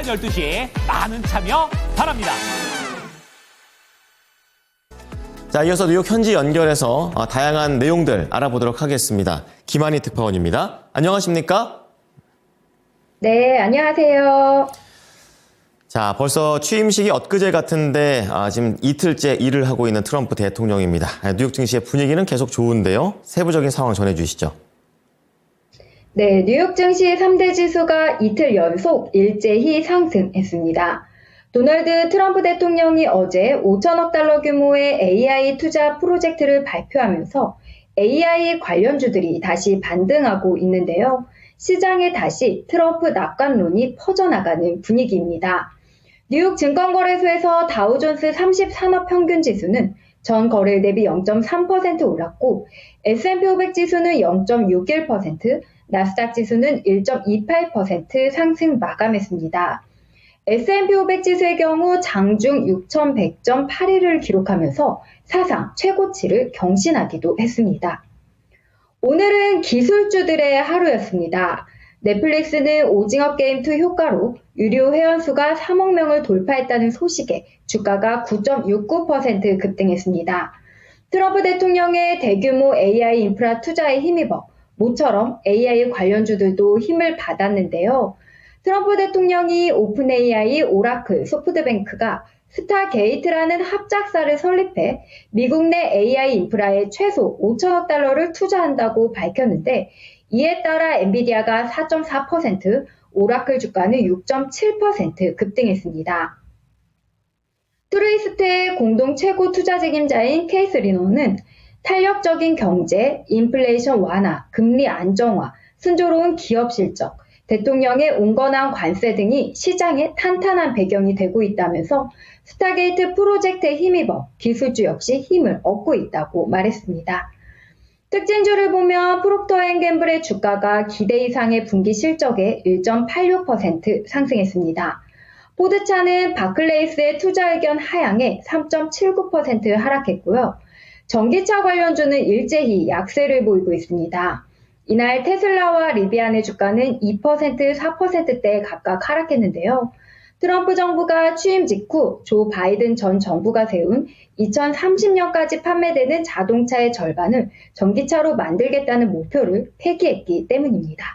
12시에 많은 참여 바랍니다. 자, 이어서 뉴욕 현지 연결해서 다양한 내용들 알아보도록 하겠습니다. 김한희 특파원입니다. 안녕하십니까? 네, 안녕하세요. 자, 벌써 취임식이 엊그제 같은데 지금 이틀째 일을 하고 있는 트럼프 대통령입니다. 뉴욕 증시의 분위기는 계속 좋은데요. 세부적인 상황 전해주시죠. 네, 뉴욕 증시 3대 지수가 이틀 연속 일제히 상승했습니다. 도널드 트럼프 대통령이 어제 5천억 달러 규모의 AI 투자 프로젝트를 발표하면서 AI 관련주들이 다시 반등하고 있는데요. 시장에 다시 트럼프 낙관론이 퍼져나가는 분위기입니다. 뉴욕 증권거래소에서 다우존스 30산업 평균 지수는 전 거래일 대비 0.3% 올랐고 S&P 500 지수는 0.61%, 나스닥 지수는 1.28% 상승 마감했습니다. S&P 500 지수의 경우 장중 6,100.81을 기록하면서 사상 최고치를 경신하기도 했습니다. 오늘은 기술주들의 하루였습니다. 넷플릭스는 오징어 게임 2 효과로 유료 회원수가 3억 명을 돌파했다는 소식에 주가가 9.69% 급등했습니다. 트럼프 대통령의 대규모 AI 인프라 투자에 힘입어 모처럼 AI 관련주들도 힘을 받았는데요. 트럼프 대통령이 오픈 AI, 오라클, 소프트뱅크가 스타게이트라는 합작사를 설립해 미국 내 AI 인프라에 최소 5천억 달러를 투자한다고 밝혔는데 이에 따라 엔비디아가 4.4%, 오라클 주가는 6.7% 급등했습니다. 트루이스트의 공동 최고 투자 책임자인 케이스 리노는 탄력적인 경제, 인플레이션 완화, 금리 안정화, 순조로운 기업 실적, 대통령의 온건한 관세 등이 시장의 탄탄한 배경이 되고 있다면서 스타게이트 프로젝트에 힘입어 기술주 역시 힘을 얻고 있다고 말했습니다. 특징주를 보면 프록터앤갬블의 주가가 기대 이상의 분기 실적에 1.86% 상승했습니다. 포드차는 바클레이스의 투자 의견 하향에 3.79% 하락했고요. 전기차 관련주는 일제히 약세를 보이고 있습니다. 이날 테슬라와 리비안의 주가는 2%, 4%대 각각 하락했는데요. 트럼프 정부가 취임 직후 조 바이든 전 정부가 세운 2030년까지 판매되는 자동차의 절반을 전기차로 만들겠다는 목표를 폐기했기 때문입니다.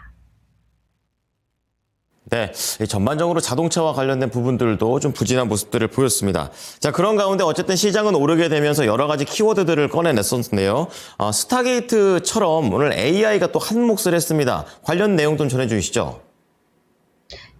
네, 전반적으로 자동차와 관련된 부분들도 좀 부진한 모습들을 보였습니다. 자, 그런 가운데 어쨌든 시장은 오르게 되면서 여러 가지 키워드들을 꺼내냈었는데요. 스타게이트처럼 오늘 AI가 또 한 몫을 했습니다. 관련 내용 좀 전해주시죠.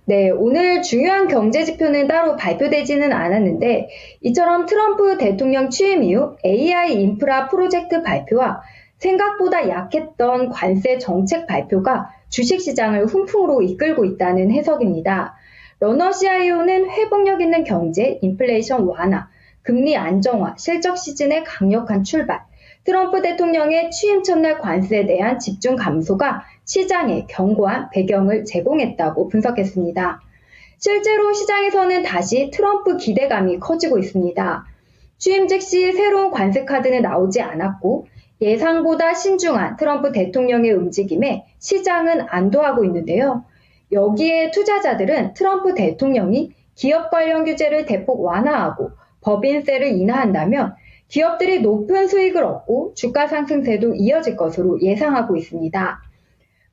네, 오늘 중요한 경제 지표는 따로 발표되지는 않았는데 이처럼 트럼프 대통령 취임 이후 AI 인프라 프로젝트 발표와 생각보다 약했던 관세 정책 발표가 주식시장을 훈풍으로 이끌고 있다는 해석입니다. 러너CIO는 회복력 있는 경제, 인플레이션 완화, 금리 안정화, 실적 시즌의 강력한 출발, 트럼프 대통령의 취임 첫날 관세에 대한 집중 감소가 시장에 견고한 배경을 제공했다고 분석했습니다. 실제로 시장에서는 다시 트럼프 기대감이 커지고 있습니다. 취임 즉시 새로운 관세 카드는 나오지 않았고 예상보다 신중한 트럼프 대통령의 움직임에 시장은 안도하고 있는데요. 여기에 투자자들은 트럼프 대통령이 기업 관련 규제를 대폭 완화하고 법인세를 인하한다면 기업들이 높은 수익을 얻고 주가 상승세도 이어질 것으로 예상하고 있습니다.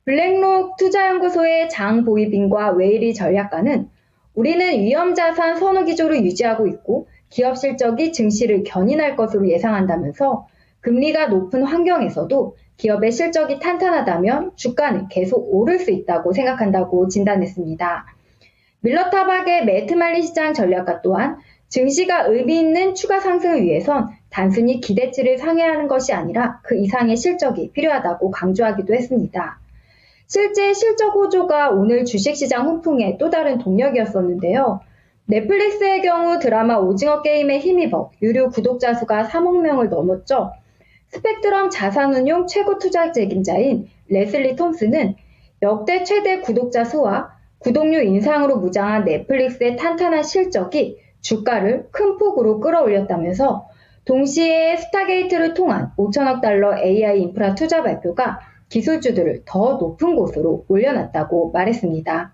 블랙록 투자연구소의 장보이빈과 웨이리 전략가는 우리는 위험자산 선호 기조를 유지하고 있고 기업 실적이 증시를 견인할 것으로 예상한다면서 금리가 높은 환경에서도 기업의 실적이 탄탄하다면 주가는 계속 오를 수 있다고 생각한다고 진단했습니다. 밀러타박의 매트말리 시장 전략가 또한 증시가 의미 있는 추가 상승을 위해선 단순히 기대치를 상회하는 것이 아니라 그 이상의 실적이 필요하다고 강조하기도 했습니다. 실제 실적 호조가 오늘 주식시장 훈풍의 또 다른 동력이었었는데요. 넷플릭스의 경우 드라마 오징어 게임에 힘입어 유료 구독자 수가 3억 명을 넘었죠. 스펙트럼 자산운용 최고 투자 책임자인 레슬리 톰슨은 역대 최대 구독자 수와 구독료 인상으로 무장한 넷플릭스의 탄탄한 실적이 주가를 큰 폭으로 끌어올렸다면서 동시에 스타게이트를 통한 5천억 달러 AI 인프라 투자 발표가 기술주들을 더 높은 곳으로 올려놨다고 말했습니다.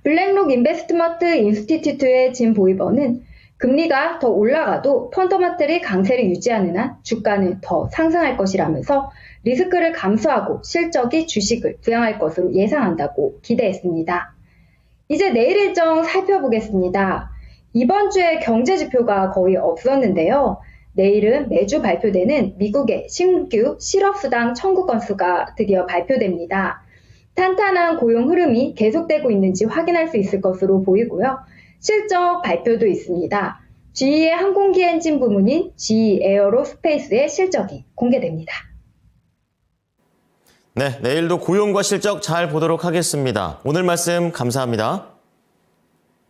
블랙록 인베스트먼트 인스티튜트의 짐 보이버는 금리가 더 올라가도 펀더멘털이 강세를 유지하는 한 주가는 더 상승할 것이라면서 리스크를 감수하고 실적이 주식을 부양할 것으로 예상한다고 기대했습니다. 이제 내일 일정 살펴보겠습니다. 이번 주에 경제 지표가 거의 없었는데요. 내일은 매주 발표되는 미국의 신규 실업수당 청구 건수가 드디어 발표됩니다. 탄탄한 고용 흐름이 계속되고 있는지 확인할 수 있을 것으로 보이고요. 실적 발표도 있습니다. GE의 항공기 엔진 부문인 GE 에어로스페이스의 실적이 공개됩니다. 네, 내일도 고용과 실적 잘 보도록 하겠습니다. 오늘 말씀 감사합니다.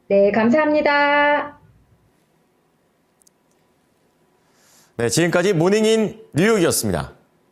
네, 감사합니다. 네, 지금까지 모닝인 뉴욕이었습니다.